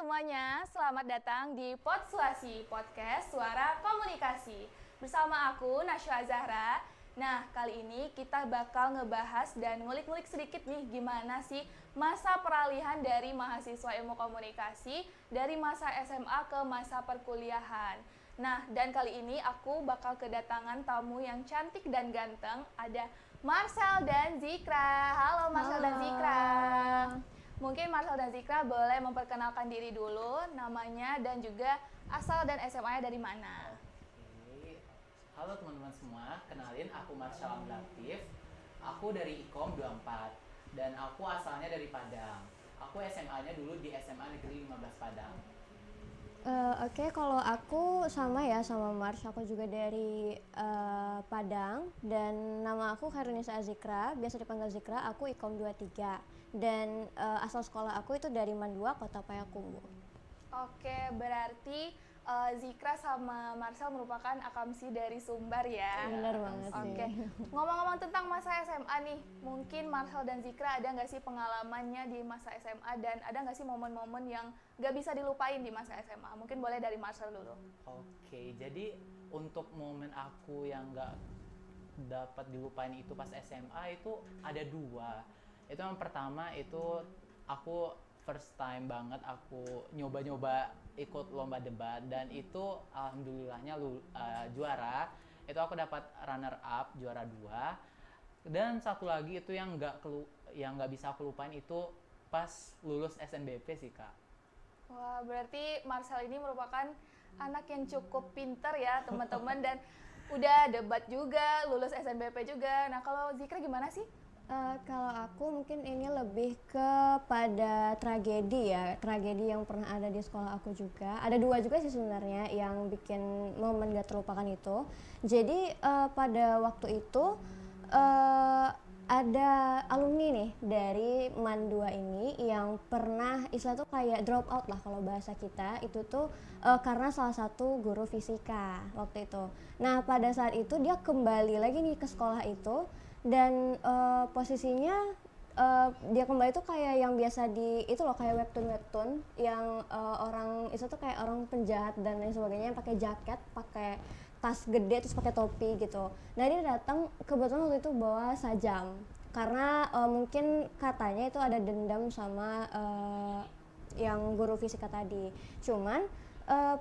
semuanya, selamat datang di Podsuasi, podcast Suara Komunikasi. Bersama aku, Nashwa Zahra. Nah, kali ini kita bakal ngebahas dan ngulik-ngulik sedikit nih gimana sih masa peralihan dari mahasiswa ilmu komunikasi dari masa SMA ke masa perkuliahan. Nah, dan kali ini aku bakal kedatangan tamu yang cantik dan ganteng, ada Marcel dan Zikra. Halo Marcel dan Zikra. Mungkin Marcel dan Zikra boleh memperkenalkan diri dulu, namanya dan juga asal dan SMA-nya dari mana. Oke. Halo teman-teman semua, kenalin aku Marshall Latif. Aku dari IKOM 24 dan aku asalnya dari Padang. Aku SMA-nya dulu di SMA Negeri 15 Padang. Oke, kalau aku sama ya sama Mars, aku juga dari Padang dan nama aku Khairunisa Azikra, biasa dipanggil Zikra, aku IKOM 23 dan asal sekolah aku itu dari Mandua, Kota Payakumbuh. Oke, berarti Zikra sama Marcel merupakan akamsi dari Sumbar ya. Bener banget sih. Oke, ngomong-ngomong tentang masa SMA nih, mungkin Marcel dan Zikra ada nggak sih pengalamannya di masa SMA dan ada nggak sih momen-momen yang nggak bisa dilupain di masa SMA? Mungkin boleh dari Marcel dulu. Oke, jadi untuk momen aku yang nggak dapat dilupain itu pas SMA itu ada dua. Itu yang pertama itu aku first time banget aku nyoba-nyoba ikut lomba debat dan itu alhamdulillahnya juara. Itu aku dapat runner up juara 2. Dan satu lagi itu yang nggak bisa aku lupain itu pas lulus SNBP sih Kak. Wah, berarti Marcel ini merupakan anak yang cukup pintar ya teman-teman dan udah debat juga, lulus SNBP juga. Nah, kalau Zikra gimana sih? Kalau aku mungkin ini lebih kepada tragedi ya, tragedi yang pernah ada di sekolah aku juga. Ada dua juga sih sebenarnya yang bikin momen gak terlupakan itu. Jadi pada waktu itu ada alumni nih dari MAN 2 ini yang pernah istilah tuh kayak drop out lah kalau bahasa kita itu tuh karena salah satu guru fisika waktu itu. Nah pada saat itu dia kembali lagi nih ke sekolah itu dan posisinya dia kembali tuh kayak yang biasa di itu loh kayak webtoon yang orang itu tuh kayak orang penjahat dan lain sebagainya yang pakai jaket, pakai tas gede terus pakai topi gitu. Nah dia datang kebetulan waktu itu bawa sajam karena mungkin katanya itu ada dendam sama yang guru fisika tadi. Cuman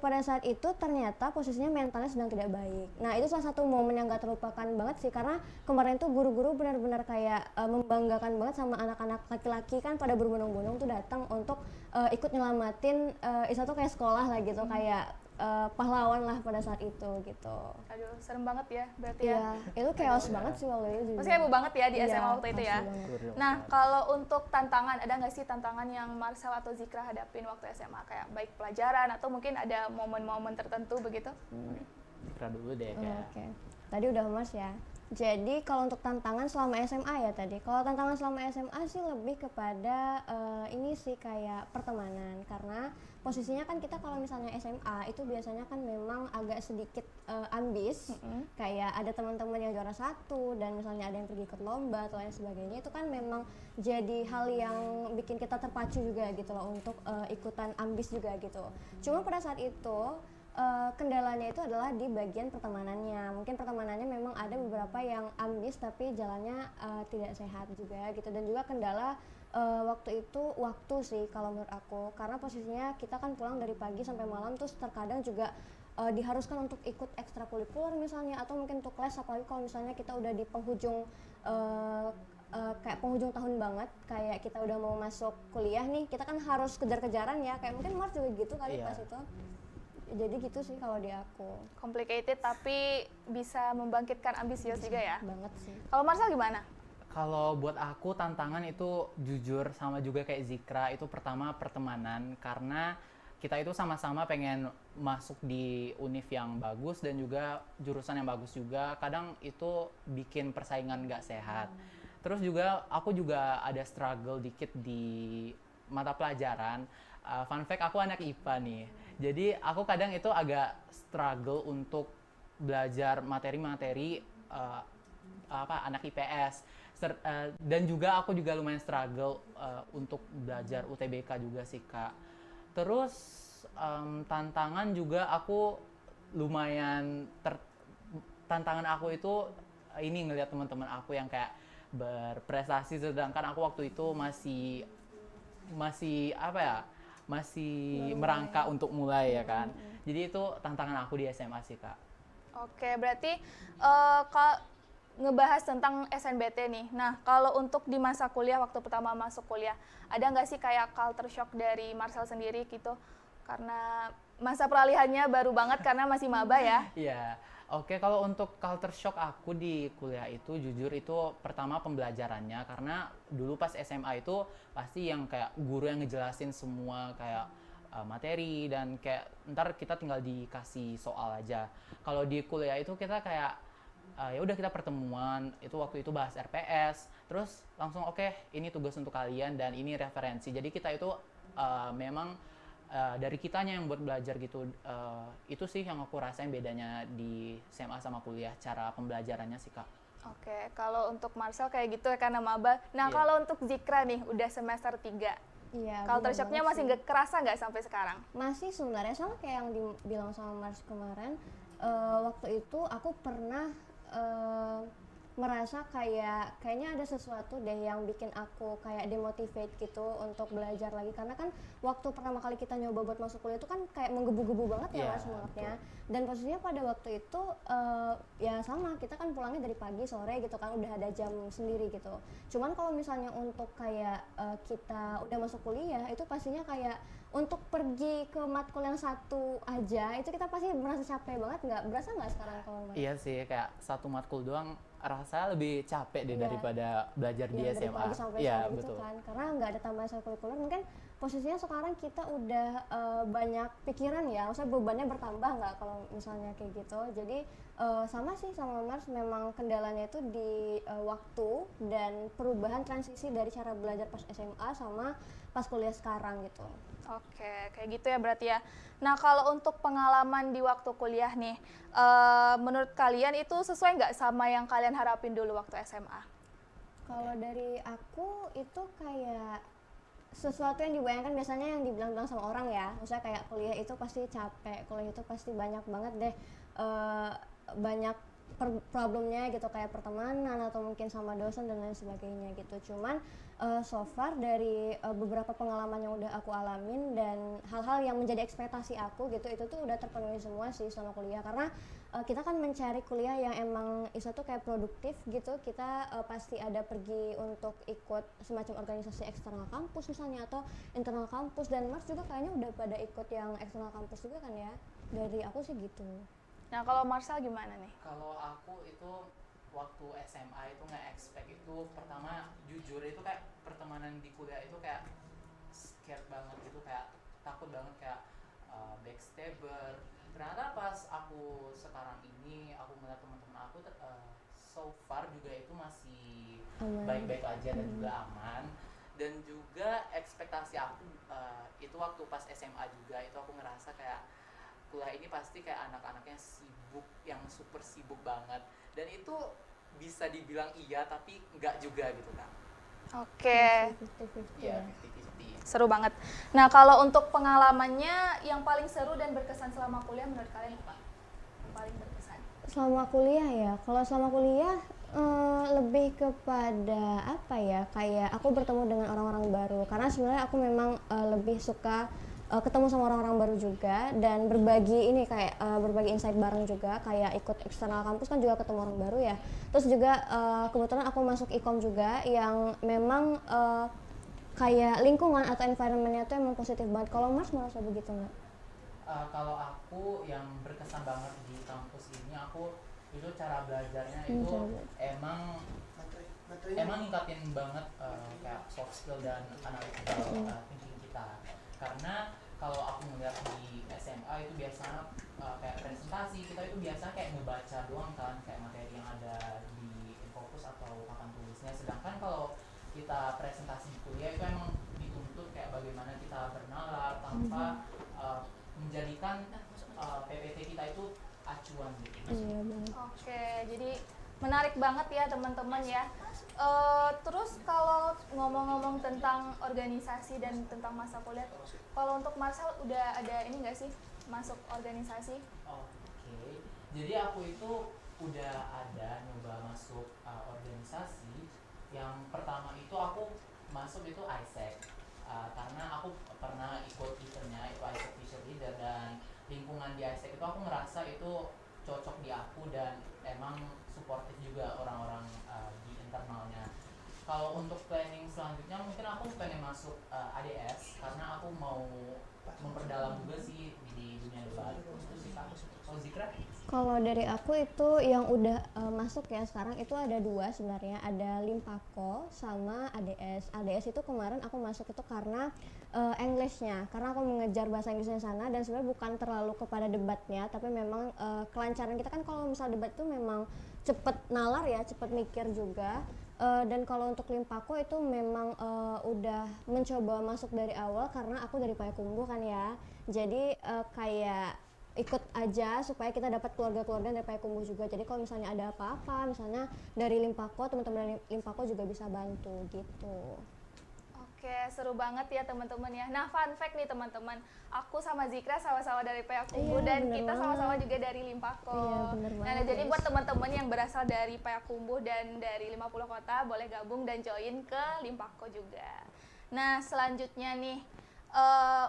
pada saat itu ternyata posisinya mentalnya sedang tidak baik. Nah itu salah satu momen yang gak terlupakan banget sih karena kemarin tuh guru-guru benar-benar kayak membanggakan banget sama anak-anak laki-laki kan pada berbondong-bondong tuh datang untuk ikut nyelamatin itu tuh kayak sekolah lah gitu kayak pahlawan lah pada saat itu gitu. Aduh, serem banget ya berarti Iya, ya. itu chaos banget sih waktu itu. Masih heboh banget ya di Iya, SMA waktu itu ya. asli banget. Nah, kalau untuk tantangan, ada nggak sih tantangan yang Marcel atau Zikra hadapin waktu SMA? Kayak baik pelajaran atau mungkin ada momen-momen tertentu begitu? Zikra dulu deh Kak. Oke. Tadi udah Mas ya. Jadi kalau untuk tantangan selama SMA ya tadi. Kalau tantangan selama SMA sih lebih kepada ini sih kayak pertemanan karena posisinya kan kita kalau misalnya SMA itu biasanya kan memang agak sedikit ambis. Kayak ada teman-teman yang juara satu dan misalnya ada yang pergi ikut lomba atau lain sebagainya itu kan memang jadi hal yang bikin kita terpacu juga gitu loh untuk ikutan ambis juga gitu. Cuma pada saat itu kendalanya itu adalah di bagian pertemanannya. Mungkin pertemanannya memang ada beberapa yang ambis tapi jalannya tidak sehat juga gitu. Dan juga kendala waktu itu waktu sih kalau menurut aku. Karena posisinya kita kan pulang dari pagi sampai malam terus terkadang juga diharuskan untuk ikut ekstrakurikuler misalnya atau mungkin untuk les apalagi kalau misalnya kita udah di penghujung kayak penghujung tahun banget kayak kita udah mau masuk kuliah nih kita kan harus kejar-kejaran ya kayak mungkin Mars juga gitu kali pas itu. Jadi gitu sih kalau di aku. Complicated tapi bisa membangkitkan ambisius juga ya? Banget sih. Kalau Marcel gimana? Kalau buat aku tantangan itu jujur sama juga kayak Zikra itu pertama pertemanan karena kita itu sama-sama pengen masuk di univ yang bagus dan juga jurusan yang bagus juga kadang itu bikin persaingan gak sehat. Terus juga aku juga ada struggle dikit di mata pelajaran. Fun fact aku anak IPA nih. Jadi aku kadang itu agak struggle untuk belajar materi-materi anak IPS. Dan juga aku juga lumayan struggle untuk belajar UTBK juga sih Kak. Terus tantangan juga aku lumayan tantangan aku itu ini ngelihat teman-teman aku yang kayak berprestasi, sedangkan aku waktu itu masih apa ya, masih merangkak untuk mulai ya kan. Jadi itu tantangan aku di SMA sih Kak. Oke, berarti ngebahas tentang SNBT nih. Nah, kalau untuk di masa kuliah, waktu pertama masuk kuliah, ada nggak sih kayak culture shock dari Marcel sendiri gitu? Karena masa peralihannya baru banget karena masih maba ya. Iya, oke, kalau untuk culture shock aku di kuliah itu jujur itu pertama pembelajarannya, karena dulu pas SMA itu pasti yang kayak guru yang ngejelasin semua kayak materi, dan kayak ntar kita tinggal dikasih soal aja. Kalau di kuliah itu kita kayak ya udah kita pertemuan, itu waktu itu bahas RPS, terus langsung oke, ini tugas untuk kalian dan ini referensi. Jadi kita itu memang dari kitanya yang buat belajar gitu. Itu sih yang aku rasain bedanya di SMA sama kuliah, cara pembelajarannya sih Kak. Oke, kalau untuk Marcel kayak gitu ya karena maba. Nah, Iya. kalau untuk Zikra nih, udah semester 3. Iya, Culture benar shock-nya banget masih sih. nggak kerasa nggak sampai sekarang? Masih sebenarnya sama kayak yang dibilang sama Mars kemarin. Waktu itu aku pernah merasa kayaknya ada sesuatu deh yang bikin aku kayak demotivate gitu untuk belajar lagi, karena kan waktu pertama kali kita nyoba buat masuk kuliah itu kan kayak menggebu-gebu banget ya Iya, Mas semangatnya. Dan posisinya pada waktu itu ya sama, kita kan pulangnya dari pagi sore gitu kan, udah ada jam sendiri gitu. Cuman kalau misalnya untuk kayak kita udah masuk kuliah itu pastinya kayak untuk pergi ke matkul yang satu aja itu kita pasti merasa capek banget. Nggak berasa nggak sekarang kalau Mas? Iya sih, kayak satu matkul doang rasanya lebih capek deh Iya. daripada belajar di Iya, dari SMA. pagi sampai Iya, sore gitu betul. kan, karena nggak ada tambahan ekstrakurikuler. Mungkin posisinya sekarang kita udah banyak pikiran ya, maksudnya bebannya bertambah nggak kalau misalnya kayak gitu. Jadi sama sih sama Mars, memang kendalanya itu di waktu dan perubahan transisi dari cara belajar pas SMA sama pas kuliah sekarang gitu. Oke, kayak gitu ya berarti ya. Nah, kalau untuk pengalaman di waktu kuliah nih, menurut kalian itu sesuai nggak sama yang kalian harapin dulu waktu SMA? Kalau dari aku itu kayak sesuatu yang dibayangkan biasanya yang dibilang-bilang sama orang ya, maksudnya kayak kuliah itu pasti capek, kuliah itu pasti banyak banget deh banyak problemnya gitu, kayak pertemanan atau mungkin sama dosen dan lain sebagainya gitu. Cuman so far dari beberapa pengalaman yang udah aku alamin dan hal-hal yang menjadi ekspektasi aku gitu, itu tuh udah terpenuhi semua sih selama kuliah. Karena kita kan mencari kuliah yang emang itu tuh kayak produktif gitu. Kita pasti ada pergi untuk ikut semacam organisasi eksternal kampus misalnya atau internal kampus, dan Mars juga kayaknya udah pada ikut yang eksternal kampus juga kan ya. Dari aku sih gitu. Nah, kalau Marcel gimana nih? Kalau aku itu waktu SMA itu nggak expect itu, pertama jujur itu kayak pertemanan di kuliah itu kayak scared banget gitu, kayak takut banget, kayak backstabber. Ternyata pas aku sekarang ini aku melihat teman-teman aku so far juga itu masih Aman. baik-baik aja dan juga aman. Dan juga ekspektasi aku itu waktu pas SMA juga itu aku ngerasa kayak kuliah ini pasti kayak anak-anaknya sibuk, yang super sibuk banget, dan itu bisa dibilang iya tapi enggak juga gitu kan. Oke, 50-50 Iya, ya. 50-50. seru banget. Nah, kalau untuk pengalamannya yang paling seru dan berkesan selama kuliah menurut kalian apa? Yang paling berkesan? Selama kuliah ya, kalau selama kuliah lebih kepada apa ya, kayak aku bertemu dengan orang-orang baru, karena sebenarnya aku memang lebih suka ketemu sama orang-orang baru juga dan berbagi ini kayak berbagi insight bareng juga, kayak ikut eksternal kampus kan juga ketemu orang baru ya. Terus juga kebetulan aku masuk ikom juga yang memang kayak lingkungan atau environment-nya tuh emang positif banget. Kalau Mas merasa begitu nggak? Kalau aku yang berkesan banget di kampus ini, aku itu cara belajarnya cara itu belajar. emang ningkatin banget kayak soft skill dan analytical thinking kita. Karena kalau aku melihat di SMA itu biasanya kayak presentasi kita itu biasa kayak ngebaca doang kan, kayak materi yang ada di Infocus atau papan tulisnya. Sedangkan kalau kita presentasi di kuliah itu emang dituntut kayak bagaimana kita bernalar tanpa menjadikan PPT kita itu acuan gitu. Iya banget. Oke, jadi Menarik banget ya teman-teman ya. Terus kalau ngomong-ngomong tentang organisasi dan tentang masa kuliah, kalau untuk Marcel udah ada ini nggak sih masuk organisasi? Oke, jadi aku itu udah ada nyoba masuk organisasi. Yang pertama itu aku masuk itu ISEC, karena aku pernah ikut eventnya itu ISEC Future Leader, dan lingkungan di ISEC itu aku ngerasa itu cocok di aku dan emang suportif juga orang-orang di internalnya. Kalau untuk planning selanjutnya mungkin aku pengen masuk ADS karena aku mau memperdalam juga sih di dunia debat. Itu sih Kak. Kalau Zikra? Kalau dari aku itu yang udah masuk ya sekarang itu ada dua sebenarnya, ada Limpako sama ADS. ADS itu kemarin aku masuk itu karena Englishnya, karena aku mengejar bahasa Inggrisnya sana, dan sebenarnya bukan terlalu kepada debatnya, tapi memang kelancaran kita kan kalau misal debat itu memang cepet nalar ya, cepet mikir juga. Dan kalau untuk Limpako itu memang udah mencoba masuk dari awal karena aku dari Payakumbuh kan ya, jadi kayak ikut aja supaya kita dapat keluarga-keluarga dari Payakumbuh juga. Jadi kalau misalnya ada apa-apa, misalnya dari Limpako, teman-teman dari Limpako juga bisa bantu gitu. Oke, seru banget ya teman-teman ya. Nah, fun fact nih teman-teman, aku sama Zikra sama-sama dari Payakumbuh Iya, dan bener kita banget. sama-sama juga dari Limpako. Iya, bener Nah, banget, jadi guys. buat teman-teman yang berasal dari Payakumbuh dan dari 50 kota boleh gabung dan join ke Limpako juga. Nah, selanjutnya nih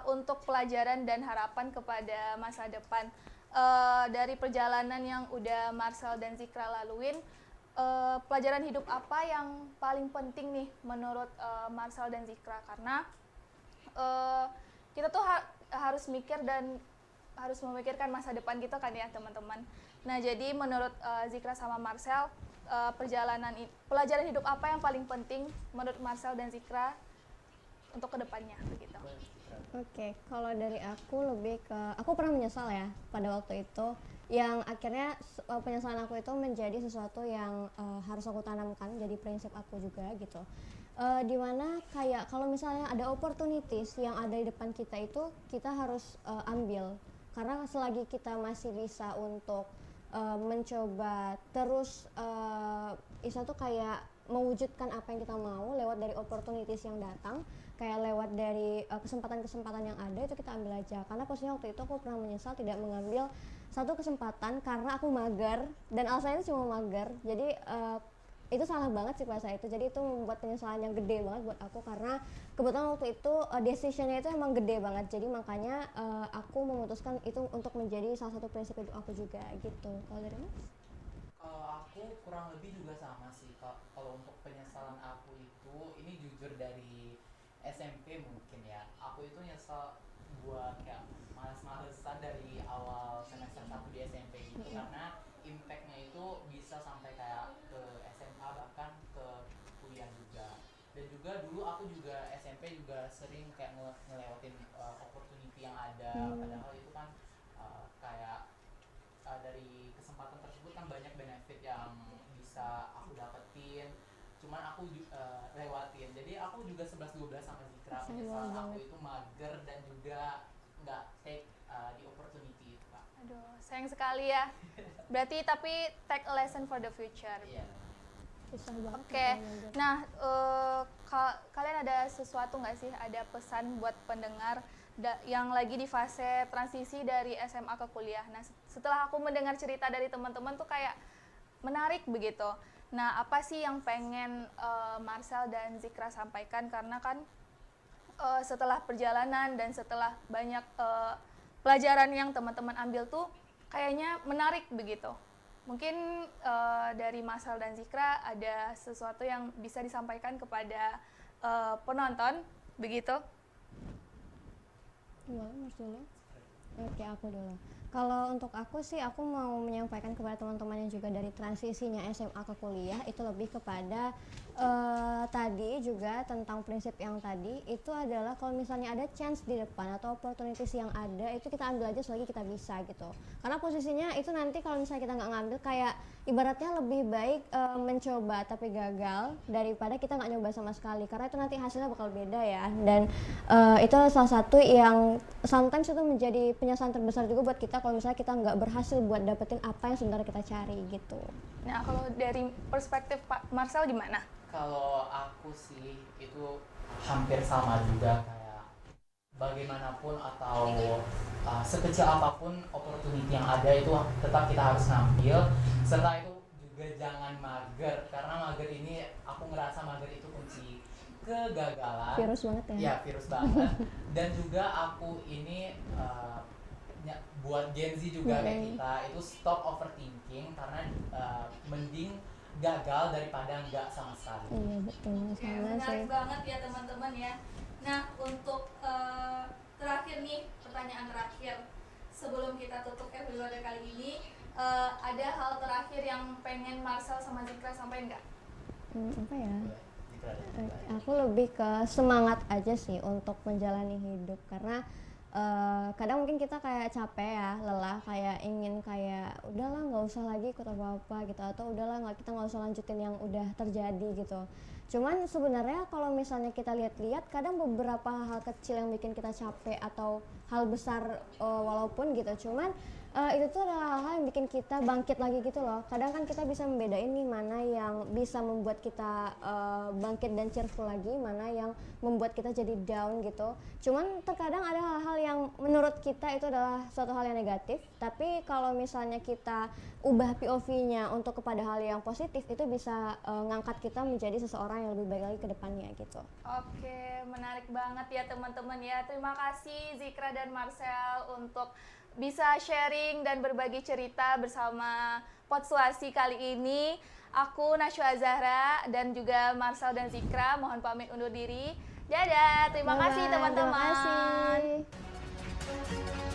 untuk pelajaran dan harapan kepada masa depan. Dari perjalanan yang udah Marcel dan Zikra laluin, pelajaran hidup apa yang paling penting nih menurut Marcel dan Zikra, karena kita tuh harus mikir dan harus memikirkan masa depan gitu kan ya teman-teman. Nah, jadi menurut Zikra sama Marcel, pelajaran hidup apa yang paling penting menurut Marcel dan Zikra untuk kedepannya begitu. Oke, kalau dari aku lebih ke, aku pernah menyesal ya pada waktu itu, yang akhirnya penyesalan aku itu menjadi sesuatu yang harus aku tanamkan jadi prinsip aku juga gitu. Dimana kayak kalau misalnya ada opportunities yang ada di depan kita itu kita harus ambil, karena selagi kita masih bisa untuk mencoba terus itu tuh kayak mewujudkan apa yang kita mau lewat dari opportunities yang datang, kayak lewat dari kesempatan-kesempatan yang ada, itu kita ambil aja. Karena posisinya waktu itu aku pernah menyesal tidak mengambil satu kesempatan karena aku mager, dan alasannya itu cuma mager. Jadi itu salah banget sih pada saat itu, jadi itu membuat penyesalan yang gede banget buat aku, karena kebetulan waktu itu decisionnya itu emang gede banget, jadi makanya aku memutuskan itu untuk menjadi salah satu prinsip hidup aku juga gitu. Kalau dari Mas? Kalau aku kurang lebih juga sama sih Kak. Kalau untuk penyesalan aku itu, ini jujur dari SMP mungkin ya. Aku itu nyesel buat kayak males-malesan dari awal semester 1 di SMP gitu, karena impactnya itu bisa sampai kayak ke SMA bahkan ke kuliah juga. Dan juga dulu aku juga SMP juga sering kayak ngelewatin opportunity yang ada, padahal itu kan kayak dari kesempatan tersebut kan banyak benefit yang bisa aku dapetin, cuman aku lewatin. Jadi aku juga 11-12 sama Zikra, penyesalan aku itu mager dan juga nggak take di opportunity itu Kak. Aduh, sayang sekali ya. Berarti tapi take a lesson for the future. Iya. Susah banget. Oke, nah kalian ada sesuatu nggak sih, ada pesan buat pendengar yang lagi di fase transisi dari SMA ke kuliah? Nah, setelah aku mendengar cerita dari teman-teman tuh kayak menarik begitu. Nah, apa sih yang pengen Marcel dan Zikra sampaikan? Karena kan setelah perjalanan dan setelah banyak pelajaran yang teman-teman ambil tuh kayaknya menarik begitu. Mungkin dari Marcel dan Zikra ada sesuatu yang bisa disampaikan kepada penonton begitu. Boleh Mas dulu? Oke, aku dulu. Kalau untuk aku sih, aku mau menyampaikan kepada teman-teman yang juga dari transisinya SMA ke kuliah, itu lebih kepada tadi juga tentang prinsip yang tadi, itu adalah kalau misalnya ada chance di depan atau opportunities yang ada, itu kita ambil aja selagi kita bisa gitu. Karena posisinya itu nanti kalau misalnya kita nggak ngambil, kayak ibaratnya lebih baik mencoba tapi gagal daripada kita nggak nyoba sama sekali, karena itu nanti hasilnya bakal beda ya. Dan itu salah satu yang sometimes itu menjadi penyesalan terbesar juga buat kita kalau misalnya kita nggak berhasil buat dapetin apa yang sebenarnya kita cari gitu. Nah, kalau dari perspektif Pak Marcel gimana? Kalau aku sih itu hampir sama juga, kayak bagaimanapun atau sekecil apapun opportunity yang ada itu tetap kita harus ngambil, serta itu juga jangan mager, karena mager ini aku ngerasa mager itu kunci kegagalan. Virus banget ya. Ya, virus banget. Dan juga aku ini buat Gen Z juga kayak kita itu stop overthinking, karena mending gagal daripada enggak sama sekali. Iya betul, Oke, sama sih. menarik banget ya teman-teman ya. Nah, untuk terakhir nih, pertanyaan terakhir sebelum kita tutup episode kali ini, ada hal terakhir yang pengen Marcel sama Zikra sampaikan nggak? Apa ya? Gitu. Aku lebih ke semangat aja sih untuk menjalani hidup, karena kadang mungkin kita kayak capek ya, lelah, kayak ingin kayak udahlah nggak usah lagi ikut apa-apa gitu, atau udahlah kita nggak usah lanjutin yang udah terjadi gitu. Cuman sebenarnya kalau misalnya kita lihat-lihat, kadang beberapa hal kecil yang bikin kita capek atau hal besar walaupun gitu, cuman itu tuh adalah hal-hal yang bikin kita bangkit lagi gitu loh. Kadang kan kita bisa membedain nih mana yang bisa membuat kita bangkit dan cheerful lagi, mana yang membuat kita jadi down gitu. Cuman terkadang ada hal-hal yang menurut kita itu adalah suatu hal yang negatif, tapi kalau misalnya kita ubah POV-nya untuk kepada hal yang positif, itu bisa ngangkat kita menjadi seseorang yang lebih baik lagi ke depannya gitu. Oke, menarik banget ya teman-teman ya. Terima kasih Zikra dan Marcel untuk bisa sharing dan berbagi cerita bersama Potsuasi kali ini. Aku Nashwa Zahra dan juga Marcel dan Zikra mohon pamit undur diri. Dadah, terima kasih teman-teman. Terima kasih.